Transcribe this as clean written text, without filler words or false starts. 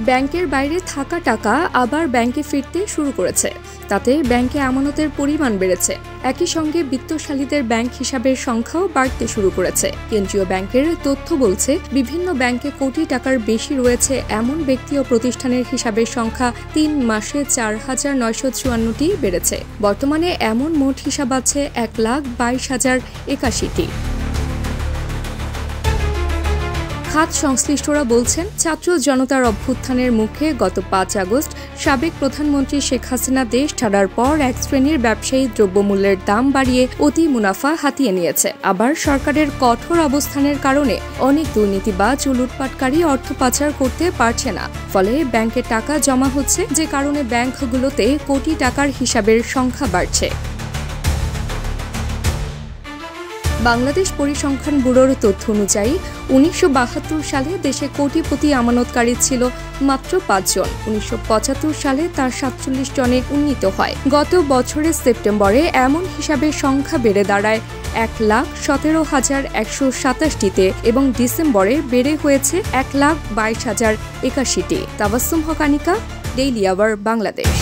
ব্যাংকের বাইরে থাকা টাকা আবার ব্যাংকে ফিরতে শুরু করেছে। তাতে ব্যাংকে আমানতের পরিমাণ বেড়েছে। একই সঙ্গে বিত্তশালীদের ব্যাংক হিসাবের সংখ্যাও বাড়তে শুরু করেছে। কেন্দ্রীয় ব্যাংকের তথ্য বলছে, বিভিন্ন ব্যাংকে কোটি টাকার বেশি রয়েছে এমন ব্যক্তি ও প্রতিষ্ঠানের হিসাবের সংখ্যা ৩ মাসে ৪,৯৫৪টি বেড়েছে। বর্তমানে এমন মোট হিসাব আছে ১,২২,০৮১টি। খাত সংশ্লিষ্টরা বলছেন, ছাত্র জনতার অভ্যুত্থানের মুখে গত ৫ আগস্ট সাবেক প্রধানমন্ত্রী শেখ হাসিনা দেশ ছাড়ার পর এক শ্রেণীর ব্যবসায়ী দ্রব্যমূল্যের দাম বাড়িয়ে অতি মুনাফা হাতিয়ে নিয়েছে। আবার সরকারের কঠোর অবস্থানের কারণে অনেক দুর্নীতিবাজ ও লুটপাটকারী অর্থ পাচার করতে পারছে না। ফলে ব্যাংকে টাকা জমা হচ্ছে, যে কারণে ব্যাংকগুলোতে কোটি টাকার হিসাবের সংখ্যা বাড়ছে। বাংলাদেশ পরিসংখ্যান ব্যুরোর তথ্য অনুযায়ী ১৯৭২ সালে দেশে কোটিপতি আমানতকারী ছিল মাত্র ৫ জন। ১৯৭৫ সালে তার ৪৭ জনে উন্নীত হয়। গত বছরের সেপ্টেম্বরে এমন হিসাবের সংখ্যা বেড়ে দাঁড়ায় ১,১৭,১২৭টিতে এবং ডিসেম্বরে বেড়ে হয়েছে ১,২২,০৮১টি। তাবাসসুম হক, আনিকা, ডেইলি আওয়ার, বাংলাদেশ।